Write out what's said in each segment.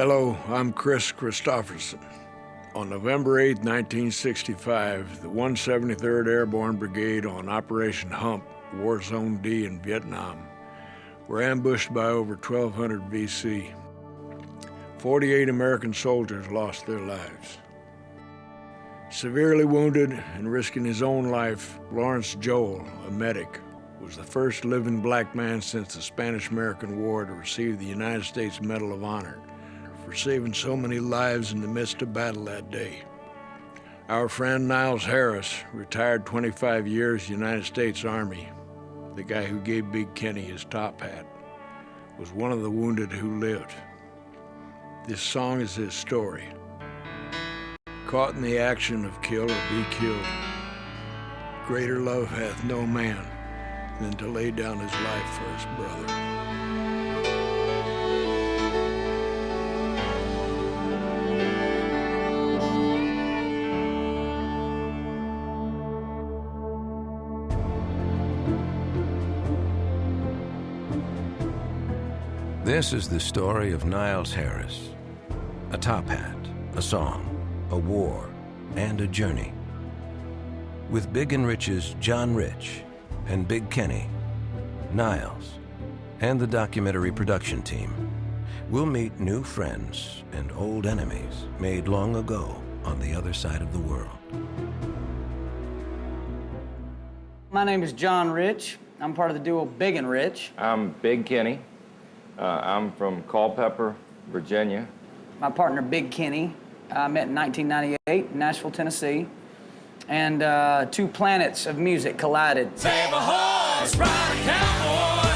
Hello, I'm Chris Christopherson. On November 8, 1965, the 173rd Airborne Brigade on Operation Hump, War Zone D in Vietnam, were ambushed by over 1,200 VC. 48 American soldiers lost their lives. Severely wounded and risking his own life, Lawrence Joel, a medic, was the first living black man since the Spanish-American War to receive the United States Medal of Honor for saving so many lives in the midst of battle that day. Our friend Niles Harris, retired 25 years United States Army, the guy who gave Big Kenny his top hat, was one of the wounded who lived. This song is his story. Caught in the action of kill or be killed, greater love hath no man than to lay down his life for his brother. This is the story of Niles Harris. A top hat, a song, a war, and a journey. With Big and Rich's John Rich and Big Kenny, Niles, and the documentary production team, we'll meet new friends and old enemies made long ago on the other side of the world. My name is John Rich. I'm part of the duo Big and Rich. I'm Big Kenny. I'm from Culpeper, Virginia. My partner, Big Kenny, I met in 1998 in Nashville, Tennessee. And two planets of music collided. Save a horse, ride a cowboy.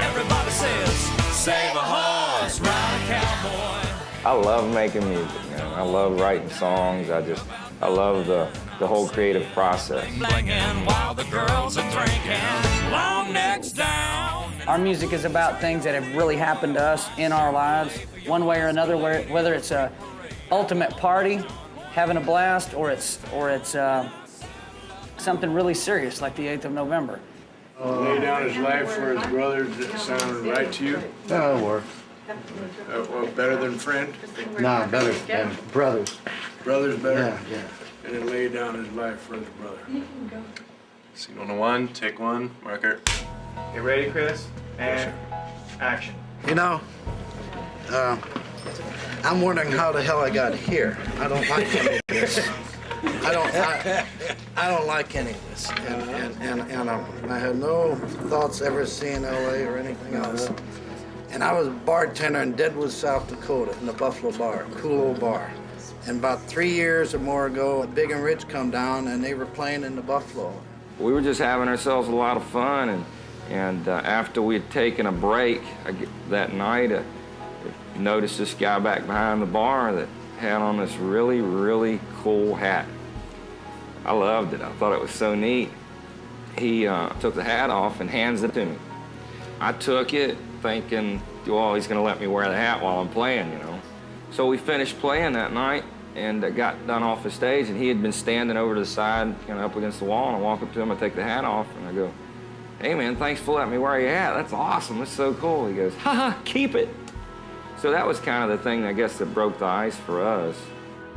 Everybody says, save a horse, ride a cowboy. I love making music, man. I love writing songs. I love the whole creative process. Blinging while the girls are drinking. Long necks down. Our music is about things that have really happened to us in our lives, one way or another, whether it's a ultimate party, having a blast, or it's something really serious like the 8th of November. Lay down his life for his brother. Does that sound right to you? That'll work. Well, better than friend? No, better than brothers. Brother's better? Yeah. And then lay down his life for his brother. Scene 101, take one, marker. You ready, Chris? And action. You know, I'm wondering how the hell I got here. I don't like any of this. I don't like any of this. And I had no thoughts ever seeing LA or anything else. And I was a bartender in Deadwood, South Dakota, in the Buffalo Bar, cool old bar. And about 3 years or more ago, Big and Rich come down and they were playing in the Buffalo. We were just having ourselves a lot of fun, and after we had taken a break that night, I noticed this guy back behind the bar that had on this really, really cool hat. I loved it. I thought it was so neat. He took the hat off and hands it to me. I took it thinking, well, he's gonna let me wear the hat while I'm playing, you know. So we finished playing that night and got done off the stage, and he had been standing over to the side, kind of up against the wall, and I walk up to him, I take the hat off, and I go, hey man, thanks for letting me wear your hat. That's awesome, that's so cool. He goes, haha, keep it. So that was kind of the thing, I guess, that broke the ice for us.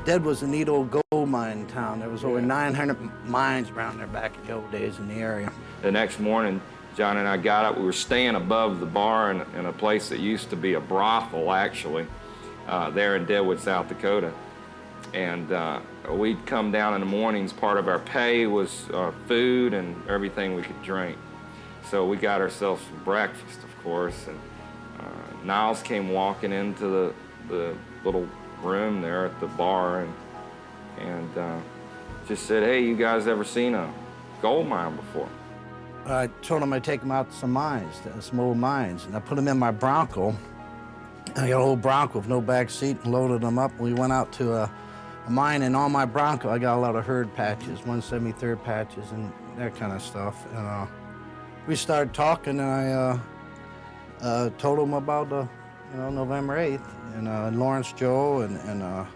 Dead was a neat old gold mine town. There was over 900 mines around there back in the old days in the area. The next morning, John and I got up. We were staying above the bar in a place that used to be a brothel, actually, there in Deadwood, South Dakota. And we'd come down in the mornings. Part of our pay was food and everything we could drink. So we got ourselves some breakfast, of course. And Niles came walking into the little room there at the bar and just said, hey, you guys ever seen a gold mine before? I told him I'd take him out to some mines, some old mines, and I put him in my Bronco. I got an old Bronco with no back seat and loaded him up. We went out to a mine, and on my Bronco, I got a lot of herd patches, 173rd patches and that kind of stuff. And we started talking, and I told him about November 8th, and Lawrence Joe and a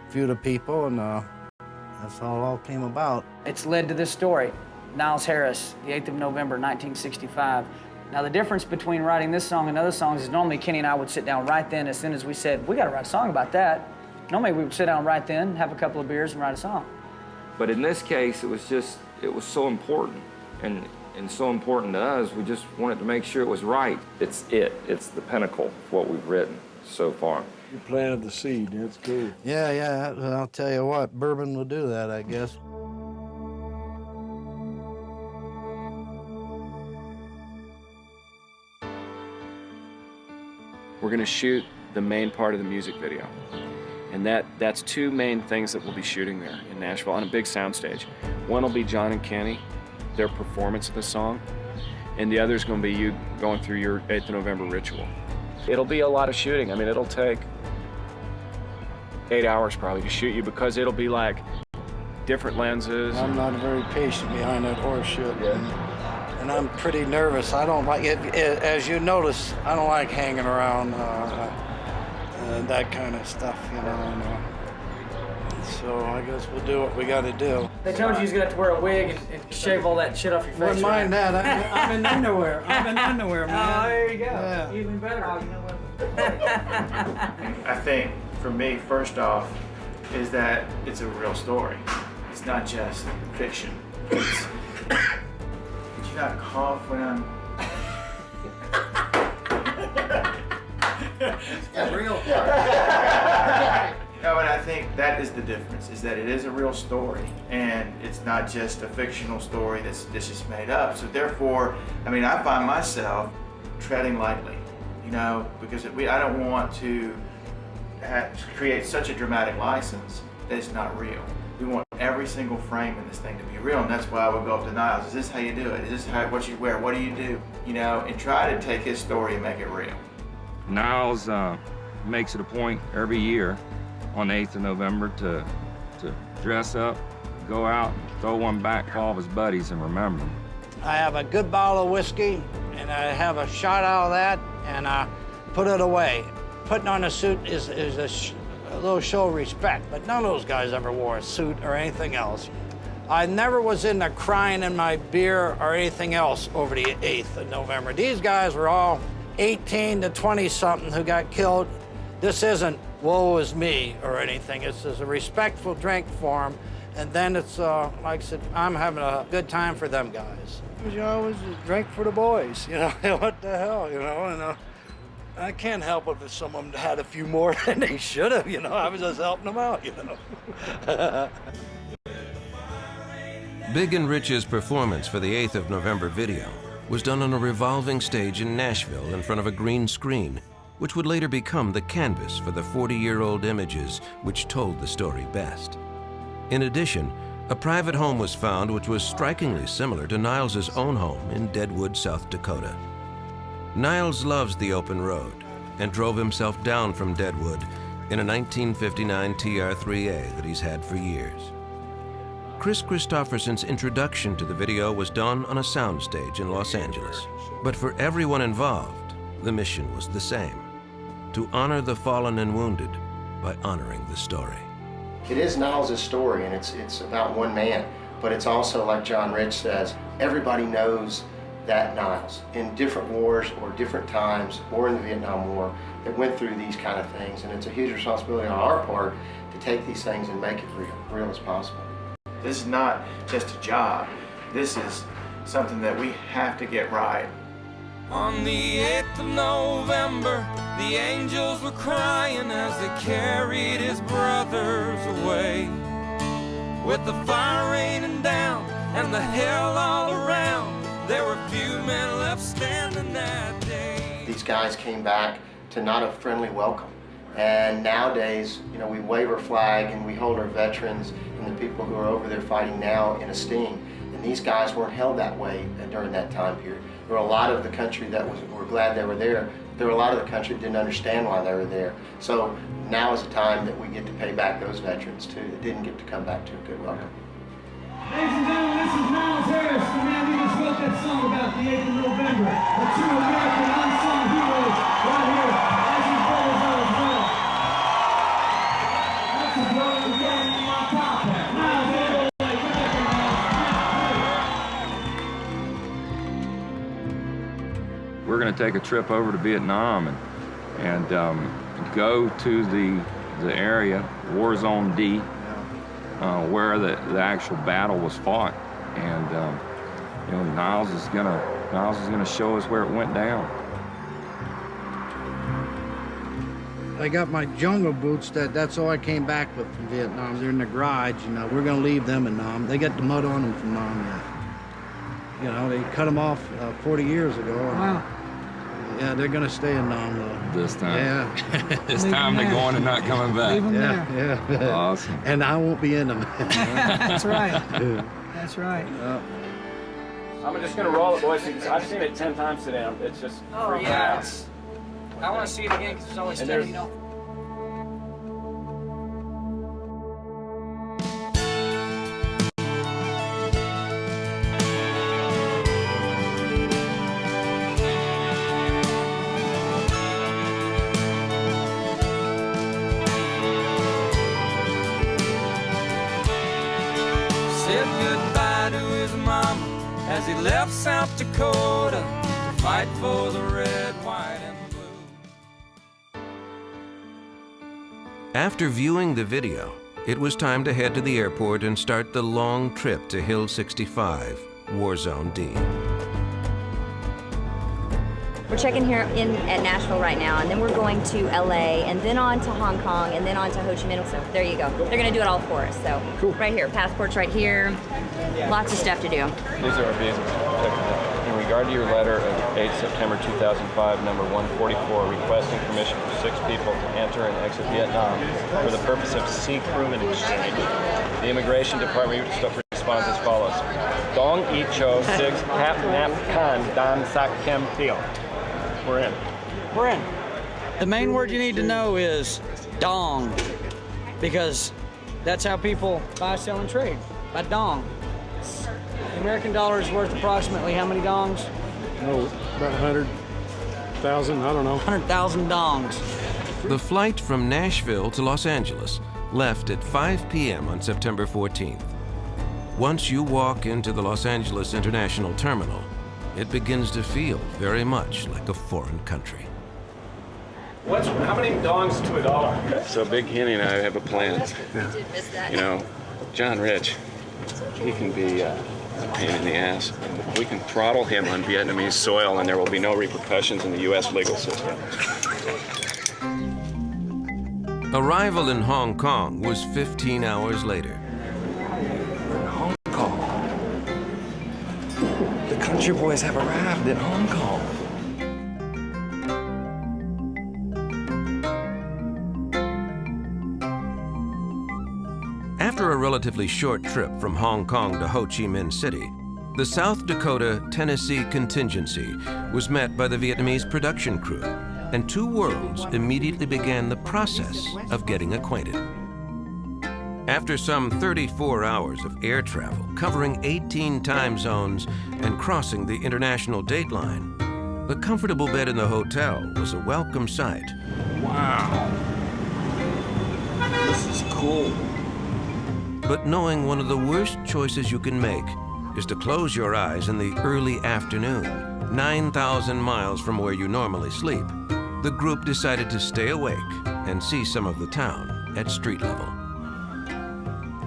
few of the people, and that's how it all came about. It's led to this story. Niles Harris, the 8th of November, 1965, Now, the difference between writing this song and other songs is normally Kenny and I would sit down right then as soon as we said, we got to write a song about that. Normally, we would sit down right then, have a couple of beers, and write a song. But in this case, it was so important. And so important to us, we just wanted to make sure it was right. It's the pinnacle of what we've written so far. You planted the seed, that's cool. Yeah, I'll tell you what, bourbon will do that, I guess. We're gonna shoot the main part of the music video. And that's two main things that we'll be shooting there in Nashville on a big soundstage. One will be John and Kenny, their performance of the song, and the other is gonna be you going through your 8th of November ritual. It'll be a lot of shooting. I mean, it'll take 8 hours probably to shoot you because it'll be like different lenses. I'm not very patient behind that horse shit. And I'm pretty nervous. I don't like it. As you notice, I don't like hanging around that kind of stuff, you know. So I guess we'll do what we got to do. They told you he's going to have to wear a wig and shave all that shit off your face. Wouldn't mind that. I'm in underwear. I'm in underwear, man. Oh, there you go. Yeah. Even better. Oh, you know what? I think, for me, first off, is that it's a real story. It's not just fiction. Did you not cough when I'm... It's real. No, but I think that is the difference, is that it is a real story, and it's not just a fictional story that's just made up. So therefore, I mean, I find myself treading lightly, you know, because I don't want to create such a dramatic license that it's not real. We want every single frame in this thing to be real, and that's why I would go up to Niles. Is this how you do it? Is this what you wear? What do you do? You know, and try to take his story and make it real. Niles makes it a point every year on the 8th of November to dress up, go out, throw one back for all of his buddies and remember them. I have a good bottle of whiskey, and I have a shot out of that, and I put it away. Putting on a suit is a little show of respect, but none of those guys ever wore a suit or anything else. I never was into crying in my beer or anything else over the 8th of November. These guys were all 18 to 20-something who got killed. This isn't woe is me or anything. It's just a respectful drink for them. And then it's, like I said, I'm having a good time for them guys. You know, it was a drink for the boys, you know, what the hell, you know, and I can't help it if someone had a few more than they should have, you know, I was just helping them out, you know. Big and Rich's performance for the 8th of November video was done on a revolving stage in Nashville in front of a green screen, which would later become the canvas for the 40-year-old images which told the story best. In addition, a private home was found which was strikingly similar to Niles's own home in Deadwood, South Dakota. Niles loves the open road and drove himself down from Deadwood in a 1959 TR-3A that he's had for years. Chris Christopherson's introduction to the video was done on a soundstage in Los Angeles. But for everyone involved, the mission was the same: to honor the fallen and wounded by honoring the story. It is Niles' story, and it's about one man, but it's also, like John Rich says, everybody knows that Niles in different wars or different times, or in the Vietnam War, that went through these kind of things, and it's a huge responsibility on our part to take these things and make it real as possible. This is not just a job. This is something that we have to get right. On the 8th of November, the angels were crying as they carried his brothers away. With the fire raining down and the hell all around, there were few men left standing that day. These guys came back to not a friendly welcome. And nowadays, you know, we wave our flag and we hold our veterans and the people who are over there fighting now in esteem. And these guys weren't held that way during that time period. There were a lot of the country that were glad they were there. There were a lot of the country that didn't understand why they were there. So now is the time that we get to pay back those veterans too that didn't get to come back to a good welcome. Ladies and gentlemen, this is Niles Harris, the man who just wrote that song about the 8th of November. A true American unsung hero right here as his brothers are as well. That's a brother who's going in my top hat. Niles Harris. take a trip over to Vietnam and go to the area, War Zone D, where the actual battle was fought. And you know, Niles is gonna show us where it went down. I got my jungle boots. That's all I came back with from Vietnam. They're in the garage. You know, we're gonna leave them in Nam. They got the mud on them from Nam. You know, they cut them off 40 years ago. Wow. Yeah, they're gonna stay in Nam though. This time. Yeah. It's Leave time to them go there. on and not coming back. Leave them there. Yeah. Awesome. And I won't be in them. That's right. That's right. I'm just gonna roll it, boys. I've seen it 10 times today. It's just. Oh, yeah. I want to see it again because there's always And stuff there's- you don't. Said goodbye to his mama as he left South Dakota to fight for the red, white, and blue. After viewing the video, it was time to head to the airport and start the long trip to Hill 65, War Zone D. We're checking here in at Nashville right now, and then we're going to LA, and then on to Hong Kong, and then on to Ho Chi Minh. So there you go. They're gonna do it all for us. So right here, passports right here. Lots of stuff to do. These are our visas. In regard to your letter of 8 September 2005, number 144, requesting permission for 6 people to enter and exit Vietnam for the purpose of sea crewman exchange, the Immigration Department responds as follows. Dong I Cho 6 Hap Nap Kan Dan Sak Kem Theo. We're in. We're in. The main word you need to know is dong, because that's how people buy, sell, and trade, by dong. The American dollar is worth approximately how many dongs? Oh, about 100,000, I don't know. 100,000 dongs. The flight from Nashville to Los Angeles left at 5 p.m. on September 14th. Once you walk into the Los Angeles International Terminal, it begins to feel very much like a foreign country. How many dongs to $1? So Big Henny and I have a plan. You know, John Rich, he can be a pain in the ass. We can throttle him on Vietnamese soil and there will be no repercussions in the U.S. legal system. Arrival in Hong Kong was 15 hours later. Hong Kong. The country boys have arrived in Hong Kong. After a relatively short trip from Hong Kong to Ho Chi Minh City, the South Dakota-Tennessee contingency was met by the Vietnamese production crew, and two worlds immediately began the process of getting acquainted. After some 34 hours of air travel, covering 18 time zones and crossing the international date line, the comfortable bed in the hotel was a welcome sight. Wow. This is cool. But knowing one of the worst choices you can make is to close your eyes in the early afternoon, 9,000 miles from where you normally sleep, the group decided to stay awake and see some of the town at street level.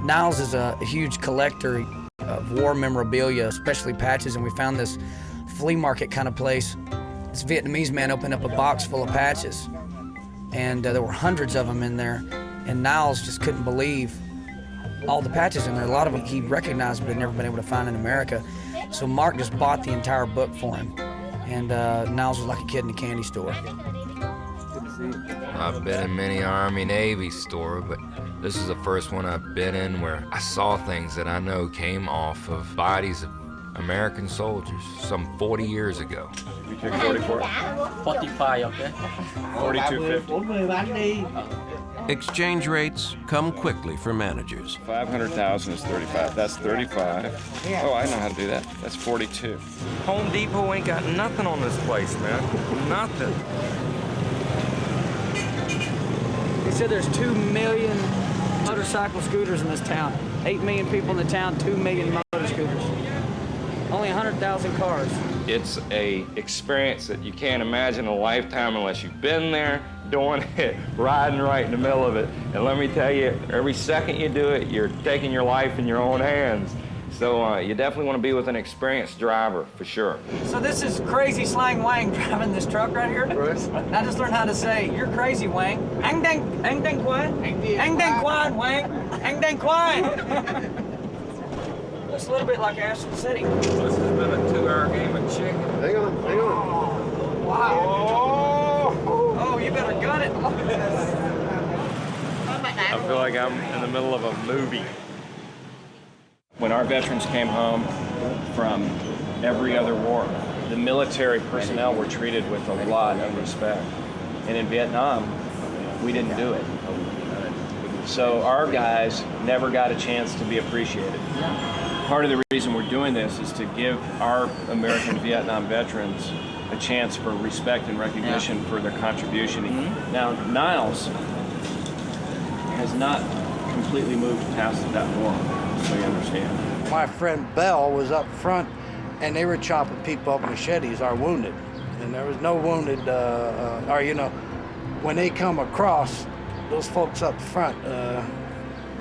Niles is a huge collector of war memorabilia, especially patches, and we found this flea market kind of place. This Vietnamese man opened up a box full of patches, and there were hundreds of them in there, and Niles just couldn't believe all the patches in there. A lot of them he recognized but had never been able to find in America. So Mark just bought the entire book for him, and Niles was like a kid in a candy store. I've been in many Army Navy stores, but this is the first one I've been in where I saw things that I know came off of bodies of American soldiers some 40 years ago. You took 44? 45, okay? 42.50. Exchange rates come quickly for managers. 500,000 is 35. That's 35. Oh, I know how to do that. That's 42. Home Depot ain't got nothing on this place, man. Nothing. He said there's 2 million motorcycle scooters in this town. 8 million people in the town, 2 million motor scooters. Only 100,000 cars. It's a experience that you can't imagine in a lifetime unless you've been there, doing it, riding right in the middle of it. And let me tell you, every second you do it, you're taking your life in your own hands. So you definitely want to be with an experienced driver, for sure. So this is Crazy Slang Wang driving this truck right here? Right. I just learned how to say, you're crazy, Wang. Ang dang quan. Ang dang quan, Wang. Ang dang quan. Looks a little bit like Ashland City. This has been a 2-hour game of chicken. Hang on. Wow. Oh, you better gun it. I feel like I'm in the middle of a movie. When our veterans came home from every other war, the military personnel were treated with a lot of respect. And in Vietnam, we didn't do it. So our guys never got a chance to be appreciated. Part of the reason we're doing this is to give our American Vietnam veterans a chance for respect and recognition for their contribution. Now, Niles has not completely moved past that war, so you understand. My friend Bell was up front, and they were chopping people up with machetes, our wounded. And there was no wounded, when they come across, those folks up front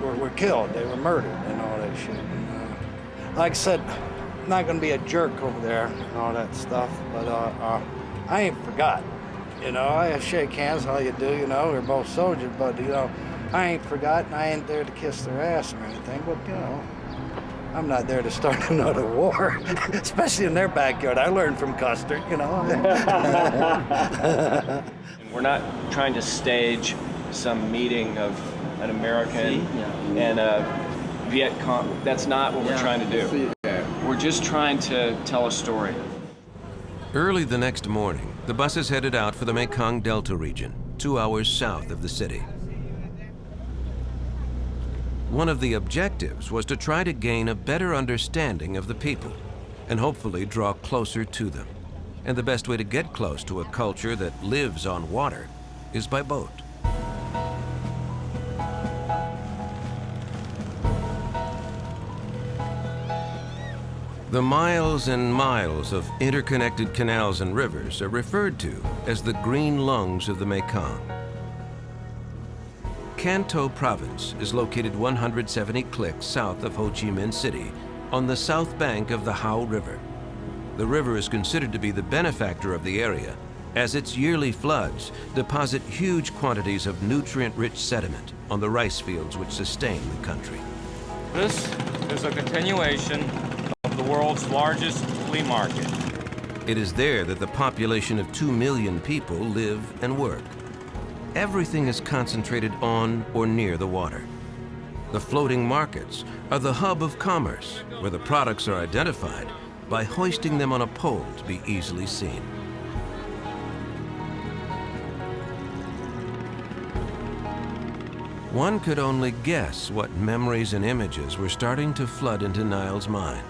were killed. They were murdered and all that shit. And, like I said, I'm not gonna be a jerk over there and all that stuff, but I ain't forgot. I shake hands, how you do, we're both soldiers, but I ain't forgotten. I ain't there to kiss their ass or anything, but I'm not there to start another war, especially in their backyard. I learned from Custer, We're not trying to stage some meeting of an American and a Viet Cong. That's not what we're trying to do. We're just trying to tell a story. Early the next morning, the buses headed out for the Mekong Delta region, 2 hours south of the city. One of the objectives was to try to gain a better understanding of the people and hopefully draw closer to them. And the best way to get close to a culture that lives on water is by boat. The miles and miles of interconnected canals and rivers are referred to as the green lungs of the Mekong. Can Tho province is located 170 clicks south of Ho Chi Minh City on the south bank of the Hao River. The river is considered to be the benefactor of the area, as its yearly floods deposit huge quantities of nutrient-rich sediment on the rice fields which sustain the country. This is a continuation of the world's largest flea market. It is there that the population of 2 million people live and work. Everything is concentrated on or near the water. The floating markets are the hub of commerce, where the products are identified by hoisting them on a pole to be easily seen. One could only guess what memories and images were starting to flood into Niles' mind.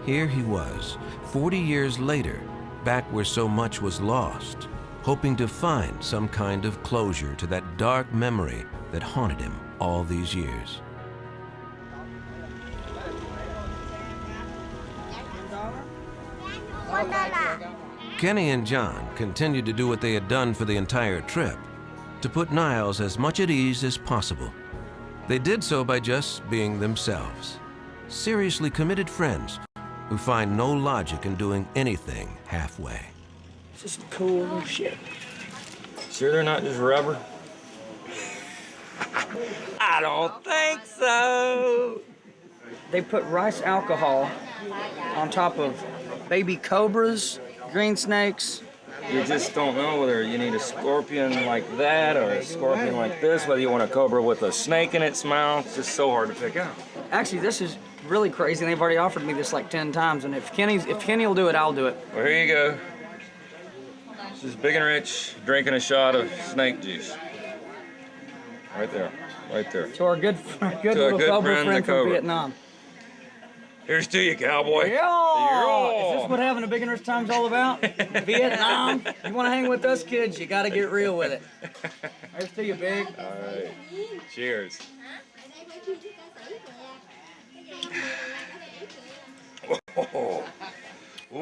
Here he was, 40 years later, back where so much was lost, hoping to find some kind of closure to that dark memory that haunted him all these years. Kenny and John continued to do what they had done for the entire trip, to put Niles as much at ease as possible. They did so by just being themselves, seriously committed friends who find no logic in doing anything halfway. This is cool shit. Sure they're not just rubber? I don't think so. They put rice alcohol on top of baby cobras, green snakes. You just don't know whether you need a scorpion like that or a scorpion like this, whether you want a cobra with a snake in its mouth. It's just so hard to pick out. Actually, this is really crazy. They've already offered me this like 10 times, and if Kenny will do it, I'll do it. Well, here you go. This is Big and Rich drinking a shot of snake juice. Right there, right there. To our good little cobra friend from Vietnam. Here's to you, cowboy. Yeah. Is this what having a Big and Rich time's all about? Vietnam. You want to hang with us kids, you got to get real with it. Here's to you, Big. All right. Cheers. Oh.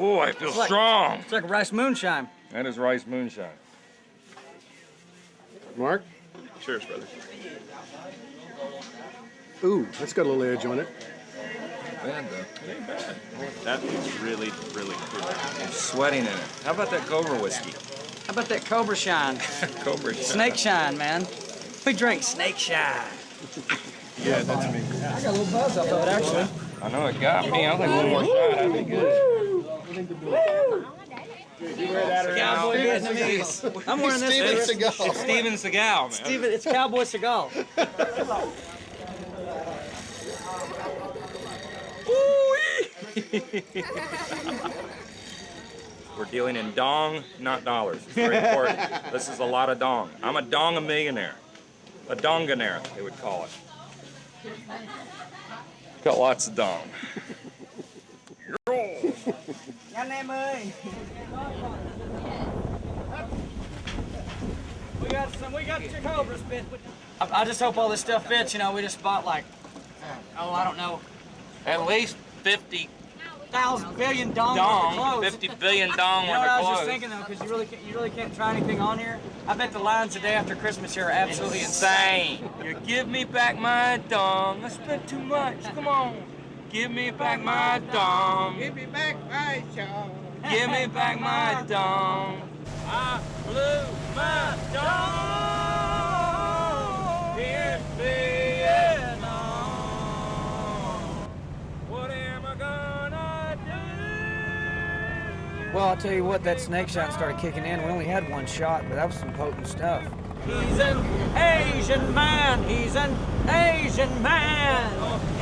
Oh, I feel strong. It's like rice moonshine. That is rice moonshine. Mark? Cheers, brother. Ooh, that's got a little edge on it. Bad though. It ain't bad. That's really, really cool. I'm sweating in it. How about that Cobra whiskey? How about that Cobra Shine? Cobra shine. Snake Shine, man. We drink Snake Shine. Yeah, that's me. I got a little buzz off of it, actually. I know it got me. I think one more shot, that'd be good. Cowboy Vietnamese. I'm wearing this. Steven Chris. Seagal. It's Steven Seagal, man. Steven, it's Cowboy Seagal. We're dealing in dong, not dollars. It's very important. This is a lot of dong. I'm a dong-a-millionaire. A dongonaire, they would call it. Got lots of dong. Anh em ơi. We got your Cobra spit. I just hope all this stuff fits. You know, we just bought like, I don't know, At least 50 1,000 billion dong dong, worth of clothes. 50 billion dong You know worth what I of was just clothes. thinking though, because you really can't try anything on here. I bet the lines the day after Christmas here are absolutely insane. You give me back my dong. I spent too much. Come on. Give me back my dong. Give me back my dong. Give me back my dong. I blew my dong in Vietnam. What am I gonna do? Well, I'll tell you what, that Snake Shine started kicking in. We only had one shot, but that was some potent stuff. He's an Asian man. He's an Asian man.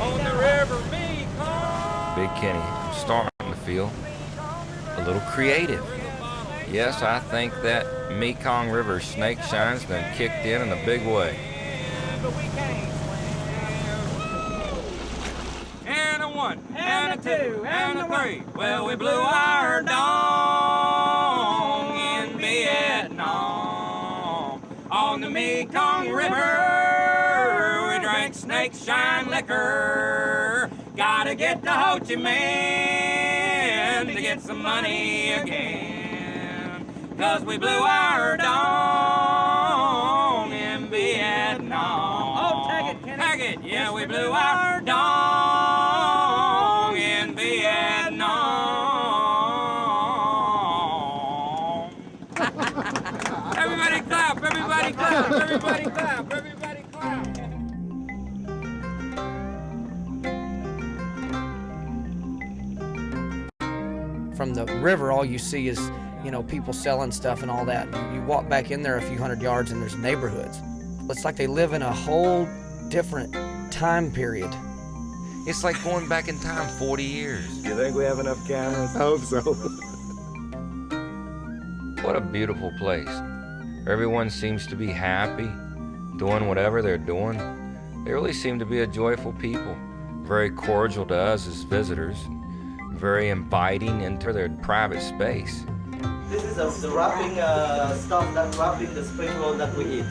On the river Mekong. Big Kenny, I'm starting to feel a little creative. Yes, I think that Mekong River Snake Shine's done kicked in a big way. And a one, and a two, and a three. Well, we blew our dong in Vietnam. On the Mekong River, we drank Snake Shine liquor. Gotta get to Ho Chi Minh to get some money again. 'Cause we blew our dong in Vietnam. Oh, tag it, Kenny. Tag it, yeah, we blew our dong in Vietnam. Everybody clap, everybody clap, everybody clap, everybody clap. From the river, all you see is, you know, people selling stuff and all that. You walk back in there a few hundred yards and there's neighborhoods. It's like they live in a whole different time period. It's like going back in time 40 years. You think we have enough cameras? I hope so. What a beautiful place. Everyone seems to be happy, doing whatever they're doing. They really seem to be a joyful people, very cordial to us as visitors, very inviting into their private space. This is the wrapping stuff that wrapping the spring roll that we eat.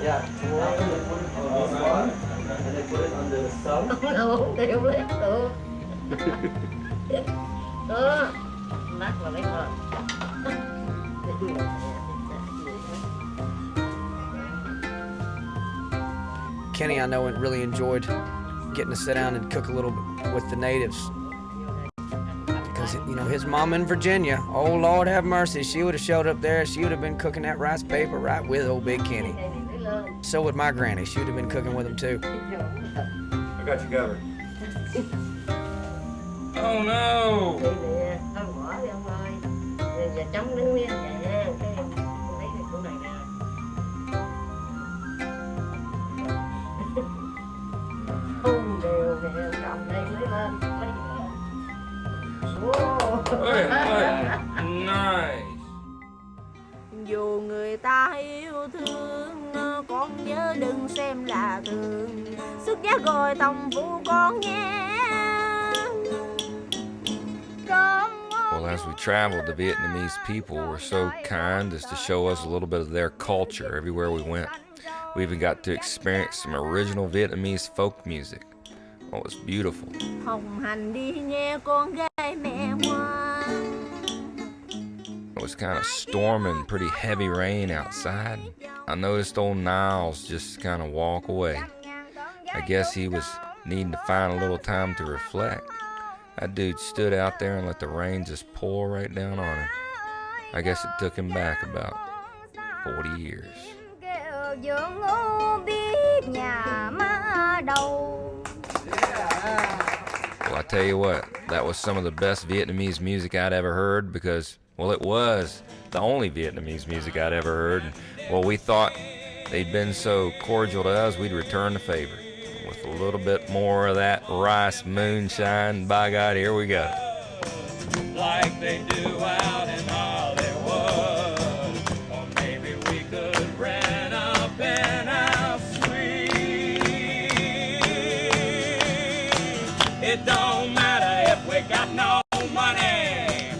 Yeah. Tomorrow they put it on this one, and they put it on the sun. Kenny, I know, really enjoyed getting to sit down and cook a little bit with the natives. Because, you know, his mom in Virginia, oh Lord have mercy, she would have showed up there, she would have been cooking that rice paper right with old Big Kenny. So would my granny, she would have been cooking with him too. I got you covered. Oh no! Nice. Dù người ta yêu thương, con nhớ đừng xem là thường. Xuất giá rồi tòng phụ con nhé. Well, as we traveled, the Vietnamese people were so kind as to show us a little bit of their culture everywhere we went. We even got to experience some original Vietnamese folk music, Oh, it was beautiful. Hồng hành đi nghe con gái mẹ ngoan. It was kind of storming, pretty heavy rain outside. I noticed old Niles just kind of walk away. I guess he was needing to find a little time to reflect. That dude stood out there and let the rain just pour right down on him. I guess it took him back about 40 years. Well, I tell you what, that was some of the best Vietnamese music I'd ever heard because, well, it was the only Vietnamese music I'd ever heard. And, well, we thought they'd been so cordial to us, we'd return the favor. With a little bit more of that rice moonshine, by God, here we go. Like they do out in Hollywood, or maybe we could rent a penthouse suite. It don't matter if we got no money,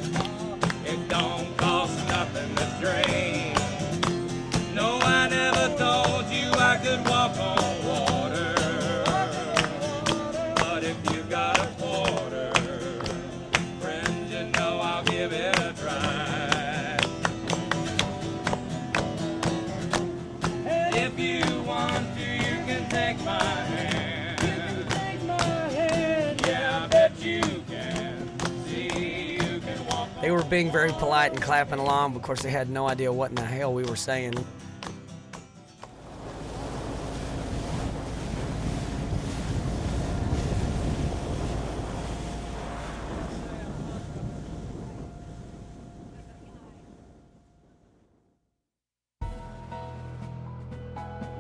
it don't cost nothing to drink. No, I never told you I could walk on water, but if you got a quarter, friend, you know I'll give it a try. If you want to, you can take my hand. Yeah, I bet you can. See, you can walk. They were being very polite and clapping along, but of course they had no idea what in the hell we were saying.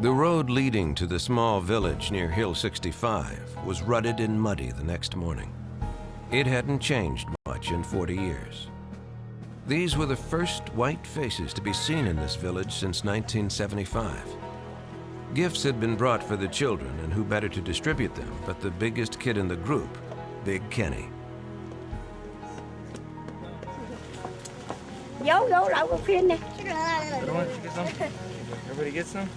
The road leading to the small village near Hill 65 was rutted and muddy the next morning. It hadn't changed much in 40 years. These were the first white faces to be seen in this village since 1975. Gifts had been brought for the children, and who better to distribute them but the biggest kid in the group, Big Kenny. Dấu lại một phiên này. Everybody get some?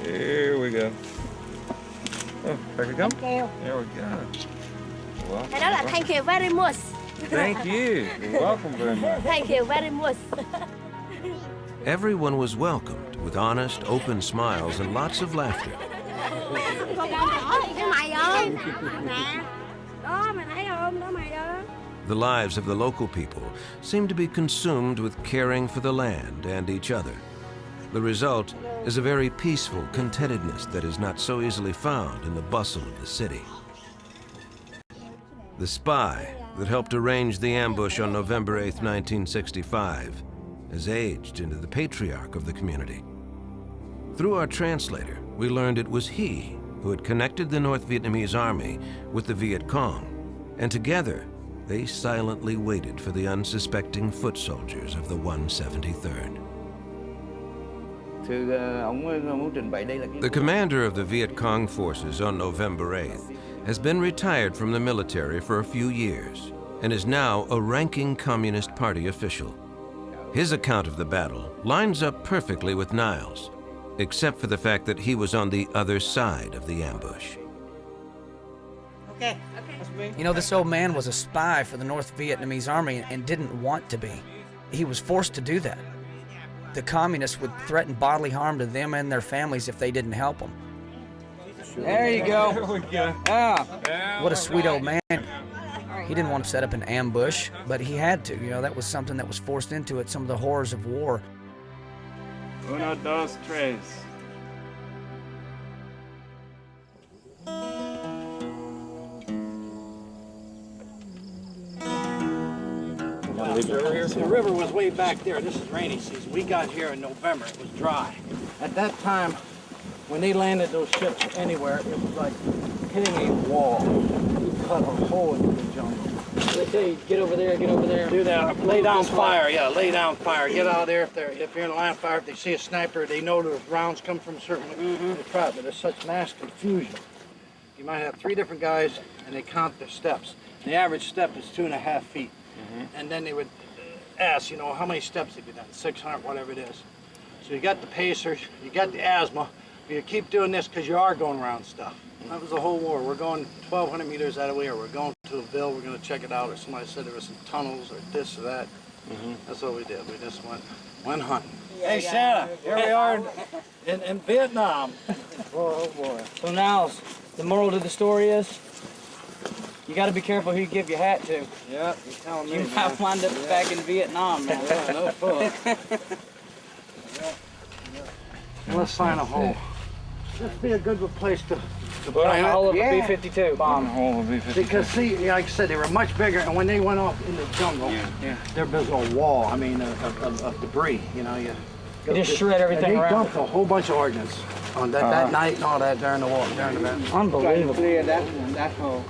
Here we go. Oh, back we go. Thank you. There we go. Well, Cái đó là thank you very much. thank you. You're welcome very much. Thank you very much. Everyone was welcomed with honest, open smiles and lots of laughter. Con có cái mày không? Nè. Đó mày thấy không? Đó mày đó. The lives of the local people seemed to be consumed with caring for the land and each other. The result is a very peaceful contentedness that is not so easily found in the bustle of the city. The spy that helped arrange the ambush on November 8, 1965, has aged into the patriarch of the community. Through our translator, we learned it was he who had connected the North Vietnamese army with the Viet Cong, and together they silently waited for the unsuspecting foot soldiers of the 173rd. The commander of the Viet Cong forces on November 8th has been retired from the military for a few years and is now a ranking Communist Party official. His account of the battle lines up perfectly with Niles', except for the fact that he was on the other side of the ambush. Okay. You know, this old man was a spy for the North Vietnamese army and didn't want to be. He was forced to do that. The communists would threaten bodily harm to them and their families if they didn't help them. There you go. There we go. Yeah. What a sweet old man. He didn't want to set up an ambush, but he had to. You know, that was something that was forced into it, some of the horrors of war. Uno, dos, tres. The river was way back there. This is rainy season. We got here in November. It was dry. At that time, when they landed those ships anywhere, it was like hitting a wall. You cut a hole into the jungle. They say, get over there, get over there. Do that. Lay down fire. Yeah, lay down fire. Get out of there. If you're in a line of fire, if they see a sniper, they know there's rounds come from a certain they try, but there's such mass confusion. You might have 3 different guys, and they count their steps. The average step is 2.5 feet. And then they would ask, you know, how many steps have you done? 600, whatever it is. So you got the pacers, you got the asthma, You keep doing this because you are going around stuff. That was the whole war. We're going 1,200 meters out of where we're going to a ville. We're going to check it out. Or somebody said there was some tunnels or this or that. That's what we did. We just went hunting. Hey, Santa, here we are in Vietnam. Oh, boy. So now, the moral to the story is, you got to be careful who you give your hat to. Yeah, you're telling me. You might wind up back in Vietnam, man. Yeah, no fun. Let's find a hole. This would be a good place to Put on the hole of a Yeah. B-52. Bomb hole of B-52. Because see, like I said, they were much bigger, and when they went off in the jungle, there was a wall, I mean, of debris, you know. You just shred everything and they around dumped a whole bunch of ordnance on that night and all that during the war, during the battle. Unbelievable. Clear that hole.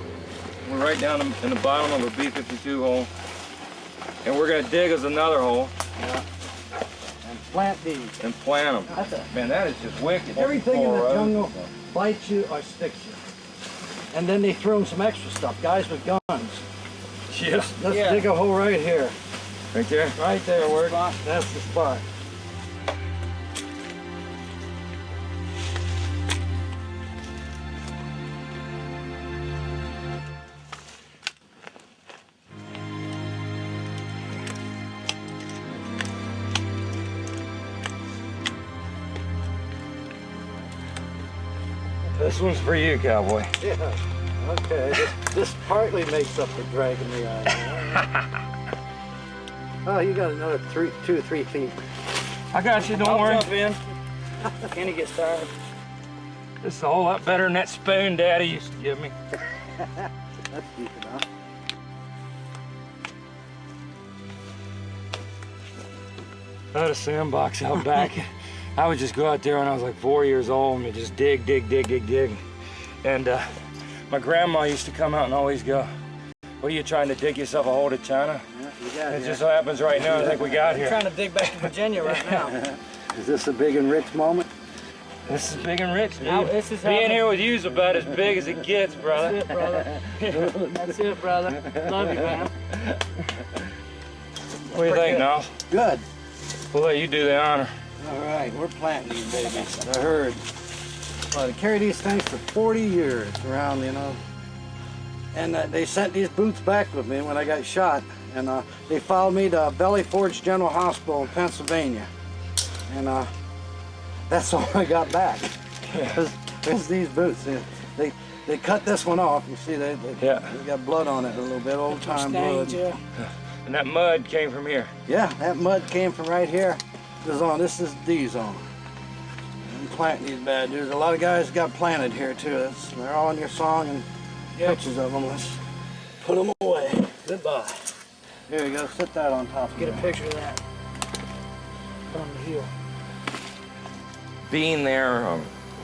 We're right down in the bottom of a B-52 hole. And we're gonna dig us another hole. Yeah. And plant these. And plant them. Man, that is just wicked. Everything in the jungle bites you or sticks you. And then they throw in some extra stuff, guys with guns. Yes. Let's dig a hole right here. Right there? Right there, Word. That's the spot. This one's for you, cowboy. Yeah. Okay. This partly makes up for dragging me out. Oh, you got another 2 or 3 feet. I got you, don't worry. I'll jump in. Kenny gets tired. This is a whole lot better than that spoon Daddy used to give me. That's deep enough. I had a sandbox out back. I would just go out there when I was like 4 years old and just dig. And my grandma used to come out and always go, "What are you trying to dig yourself a hole to China?" Yeah, you got it. It just so happens right now, I think we got We're here. trying to dig back to Virginia right now. Is this a big and rich moment? This is big and rich, dude. Now, this is Being here with you is about as big as it gets, brother. That's it, brother. That's it, brother. Love you, man. What do you think, Niles? Good. We'll let you do the honor. All right, we're planting these babies. I heard. Well, they carry these things for 40 years around, you know. And they sent these boots back with me when I got shot. And they followed me to Valley Forge General Hospital in Pennsylvania. And that's all I got back. There's these boots. They cut this one off. You see, they got blood on it a little bit, old time blood. Yeah. And that mud came from here. Yeah, that mud came from right here. This is D zone. I'm planting these bad dudes. A lot of guys got planted here too. They're all in your song and pictures of them. Let's put them away. Goodbye. Here you go. Sit that on top. Get a picture of that. Put on the hill. Being there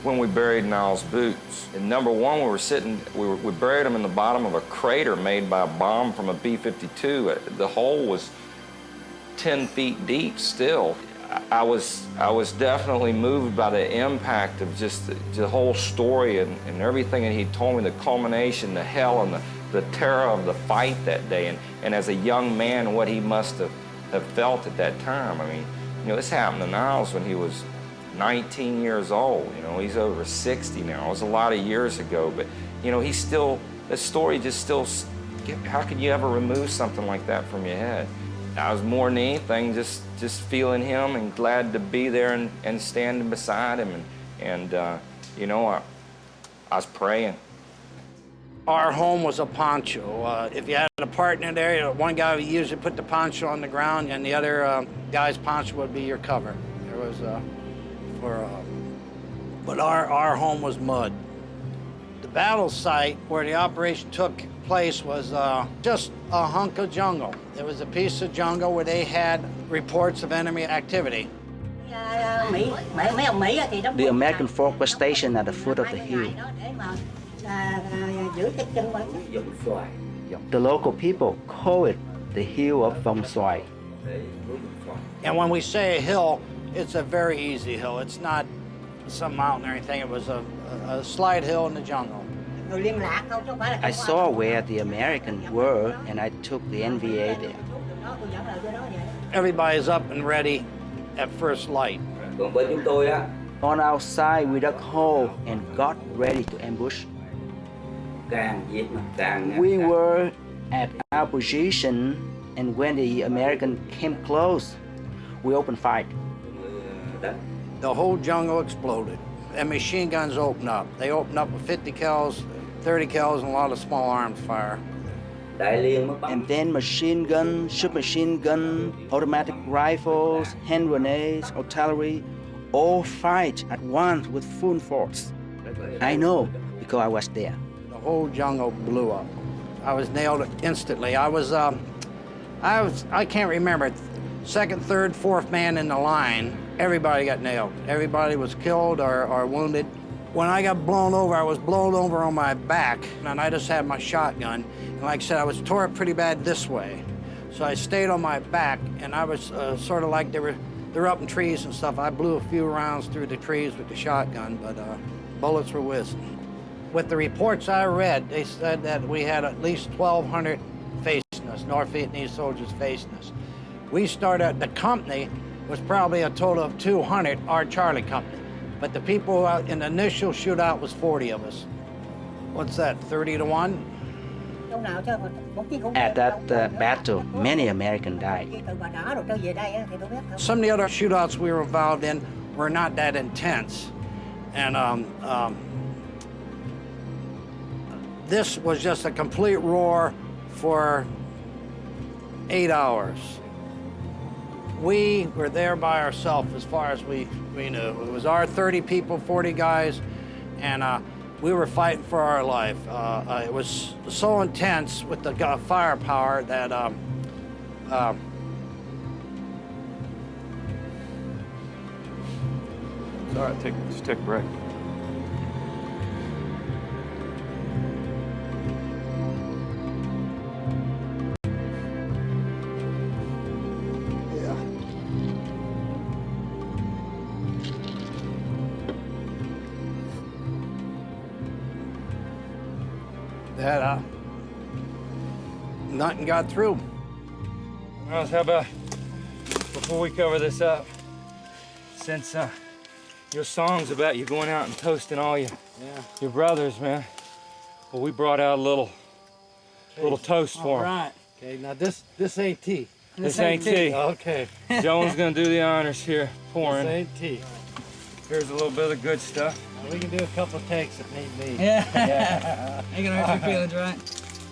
when we buried Niles' boots, and number one, we buried him in the bottom of a crater made by a bomb from a B-52. The hole was 10 feet deep still. I was definitely moved by the impact of just the whole story and everything that he told me, the culmination, the hell and the terror of the fight that day, and as a young man, what he must have felt at that time. I mean, you know, this happened to Niles when he was 19 years old. You know, he's over 60 now. It was a lot of years ago, but you know, he's still, the story just still, how could you ever remove something like that from your head? I was more than anything just feeling him and glad to be there and standing beside him, and you know, I was praying. Our home was a poncho. If you had a partner there, one guy would usually put the poncho on the ground, and the other guy's poncho would be your cover. There was but our home was mud. The battle site where the operation took place was just a hunk of jungle. There was a piece of jungle where they had reports of enemy activity. The American force was stationed at the foot of the hill. The local people call it the hill of Vong Xoài. And when we say a hill, it's a very easy hill. It's not some mountain or anything. It was a slight hill in the jungle. I saw where the Americans were, and I took the NVA there. Everybody's up and ready at first light. On our side, we dug a hole and got ready to ambush. We were at our position, and when the American came close, we opened fire. The whole jungle exploded, and machine guns opened up. They opened up with 50 cals, 30 cals, and a lot of small arms fire. And then machine gun, submachine gun, automatic rifles, hand grenades, artillery, all fight at once with full force. I know because I was there. The whole jungle blew up. I was nailed instantly. I can't remember, second, third, fourth man in the line, everybody got nailed. Everybody was killed or wounded. When I got blown over, I was blown over on my back, and I just had my shotgun. And like I said, I was tore up pretty bad this way. So I stayed on my back, and I was sort of like they were up in trees and stuff. I blew a few rounds through the trees with the shotgun, but bullets were whizzing. With the reports I read, they said that we had at least 1,200 facing us, North Vietnamese soldiers facing us. We started, the company was probably a total of 200, our Charlie company. But the people in the initial shootout was 40 of us. What's that, 30 to 1? At that battle, many Americans died. Some of the other shootouts we were involved in were not that intense. And this was just a complete roar for 8 hours. We were there by ourselves as far as we knew. It was our 30 people, 40 guys, and we were fighting for our life. It was so intense with the firepower that It's all right, just take a break. that nothing got through. Well, how about, before we cover this up, since your song's about you going out and toasting all your brothers, man, well, we brought out a little toast for them. All right. Okay, now this ain't tea. This ain't tea. Okay. Joan's gonna do the honors here, pouring. This ain't tea. Here's a little bit of the good stuff. We can do a couple of takes if need be. Yeah. Ain't gonna hurt your feelings, right?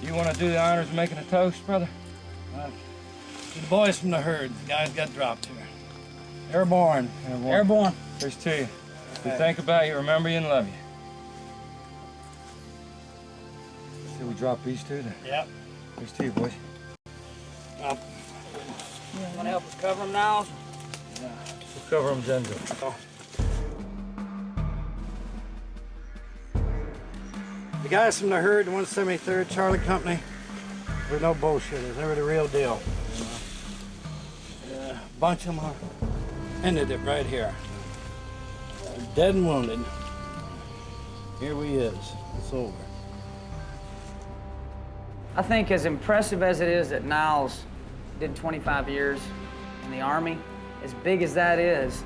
You wanna do the honors of making a toast, brother? The boys from the herd, the guys got dropped here. Airborne. Airborne. Here's to you. We think about you, remember you, and love you. So we drop these two then? Yep. Here's to you, boys. You wanna help us cover them now? Yeah. We'll cover them, Zenzo. The guys from the herd, the 173rd Charlie Company, were no bullshitters. They were the real deal. A bunch of them ended it right here. Dead and wounded. Here we is. It's over. I think as impressive as it is that Niles did 25 years in the Army, as big as that is,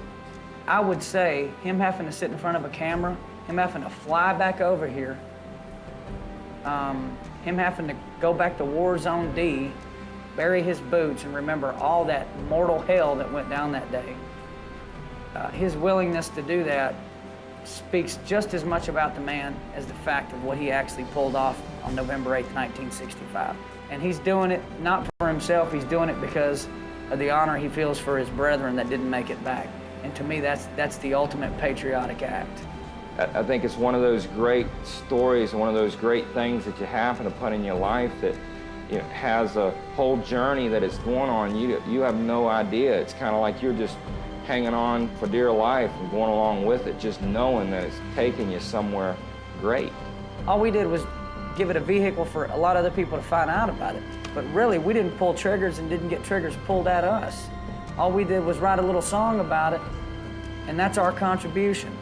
I would say him having to sit in front of a camera, him having to fly back over here, him having to go back to War Zone D, bury his boots, and remember all that mortal hell that went down that day. His willingness to do that speaks just as much about the man as the fact of what he actually pulled off on November 8th, 1965. And he's doing it not for himself, he's doing it because of the honor he feels for his brethren that didn't make it back. And to me, that's the ultimate patriotic act. I think it's one of those great stories, one of those great things that you happen upon in your life that has a whole journey that is going on. You have no idea. It's kind of like you're just hanging on for dear life and going along with it, just knowing that it's taking you somewhere great. All we did was give it a vehicle for a lot of other people to find out about it. But really, we didn't pull triggers and didn't get triggers pulled at us. All we did was write a little song about it, and that's our contribution.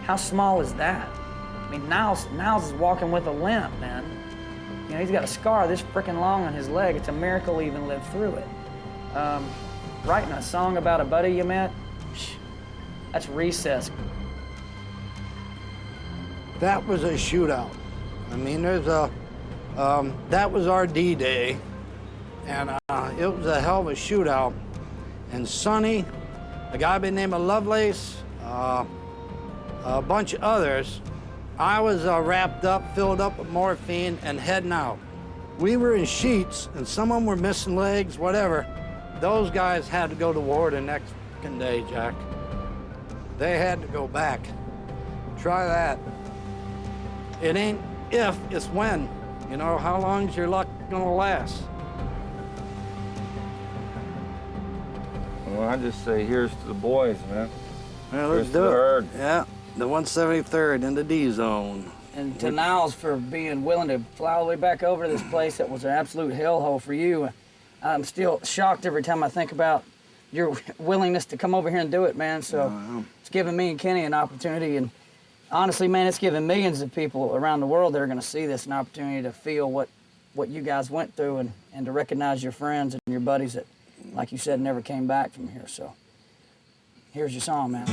How small is that? I mean, Niles is walking with a limp, man. He's got a scar this freaking long on his leg. It's a miracle he even lived through it. Writing a song about a buddy you met, that's recess. That was a shootout. I mean, there's a, that was our D-Day, and it was a hell of a shootout. And Sonny, a guy by the name of Lovelace, a bunch of others, I was wrapped up, filled up with morphine, and heading out. We were in sheets, and some of them were missing legs, whatever. Those guys had to go to war the next day, Jack. They had to go back. Try that. It ain't if, it's when. You know, how long's your luck gonna last? Well, I just say here's to the boys, man. Well, let's Here's to do the it. herd. Yeah, the 173rd in the D zone. And to Niles for being willing to fly all the way back over to this place that was an absolute hellhole for you. I'm still shocked every time I think about your willingness to come over here and do it, man. So it's given me and Kenny an opportunity. And honestly, man, it's given millions of people around the world that are going to see this an opportunity to feel what you guys went through and to recognize your friends and your buddies that, like you said, never came back from here. So here's your song, man.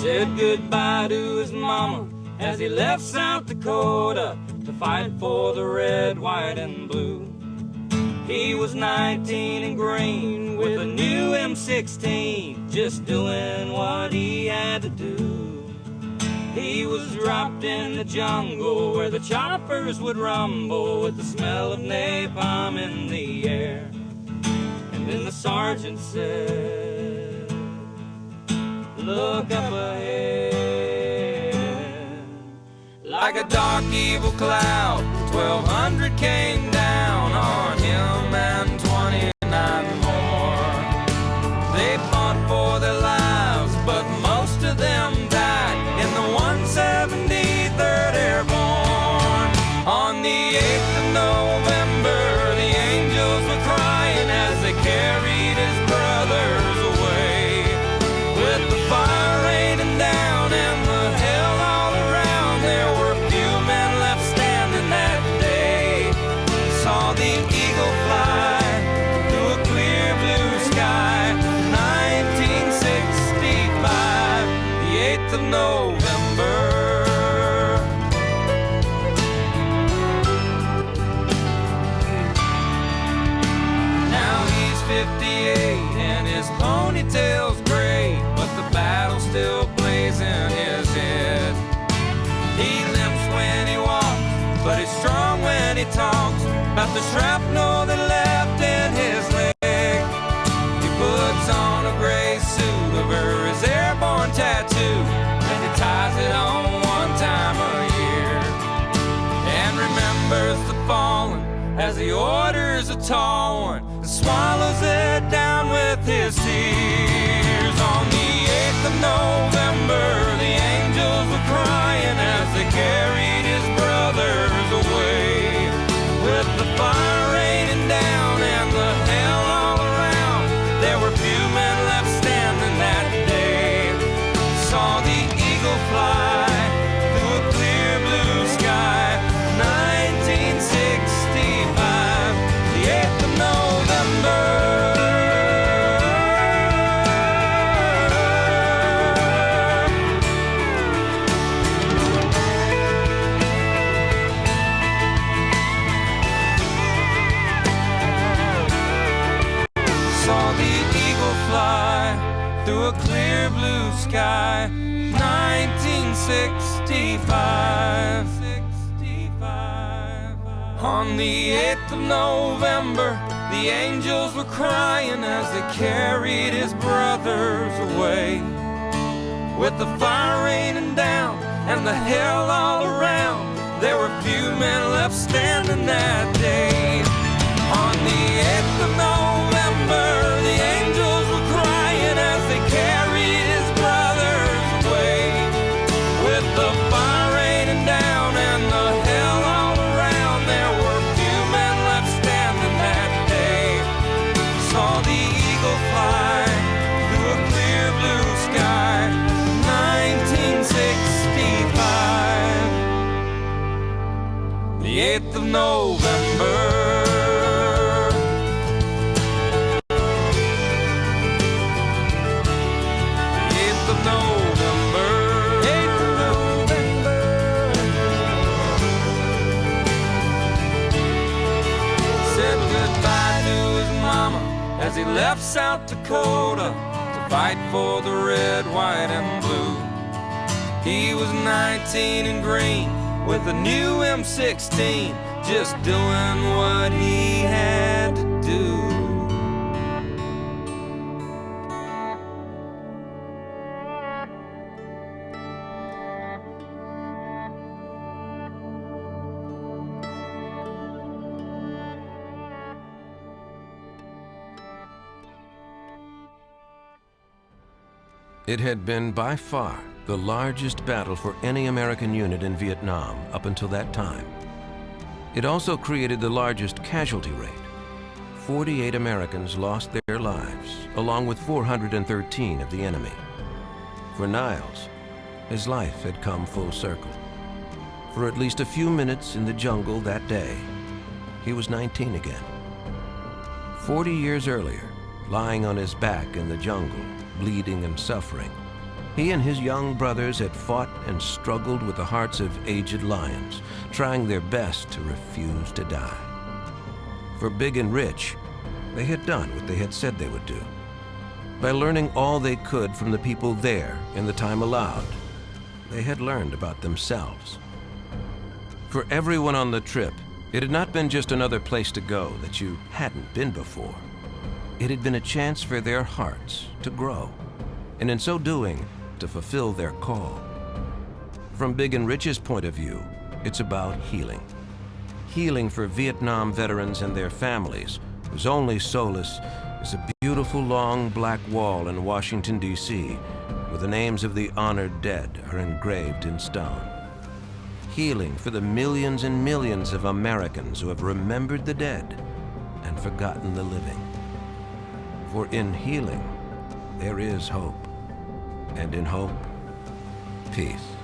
Said goodbye to his mama as he left South Dakota to fight for the red, white, and blue. He was 19 and green with a new M16, just doing what he had to do. He was dropped in the jungle where the choppers would rumble with the smell of napalm in the air. And then the sergeant said, look up ahead. Like a dark evil cloud, 1,200 came down on him and 29 more. They fought for their lives, but most of them died in the 173rd Airborne. On the 8th of November, the angels were crying as they carried his brothers away. With the fire raining down and the hell all around, there were few men left standing that day. Saw the eagle fly through a clear blue sky. 1965, the 8th of November. Now he's 58 and his ponytail's gray, but the battle's still blazing in his head. He limps when he walks, but he's strong when he talks about the shrapnel that left in his leg. He puts on a gray suit over his airborne tattoo, and he ties it on one time a year. And remembers the fallen as he orders a tall one and swallows it down with his tears. On the 8th of November, the angels were crying as they carried his brothers away. With the fire raining down and the hell all around, there were few men left standing that day. Saw the eagle fly through a clear blue sky. 1965, the 8th of November. Saw the eagle fly through a clear blue sky. 1965. On the 8th of November, the angels were crying as they carried his brothers away. With the fire raining down and the hell all around, there were few men left standing that day. On the 8th of November, the angels were crying as they carried his brothers away. With the fire raining down and the hell all around, there were few men left standing that day. Saw the eagle fly through a clear blue sky. 1965. the 8th of November. As he left South Dakota to fight for the red, white, and blue. He was 19 and green with a new M16, just doing what he had to do. It had been by far the largest battle for any American unit in Vietnam up until that time. It also created the largest casualty rate. 48 Americans lost their lives, along with 413 of the enemy. For Niles, his life had come full circle. For at least a few minutes in the jungle that day, he was 19 again. 40 years earlier, lying on his back in the jungle, bleeding and suffering, he and his young brothers had fought and struggled with the hearts of aged lions, trying their best to refuse to die. For Big and Rich, they had done what they had said they would do. By learning all they could from the people there in the time allowed, they had learned about themselves. For everyone on the trip, it had not been just another place to go that you hadn't been before. It had been a chance for their hearts to grow, and in so doing, to fulfill their call. From Big and Rich's point of view, it's about healing. Healing for Vietnam veterans and their families, whose only solace is a beautiful long black wall in Washington, D.C., where the names of the honored dead are engraved in stone. Healing for the millions and millions of Americans who have remembered the dead and forgotten the living. For in healing, there is hope, and in hope, peace.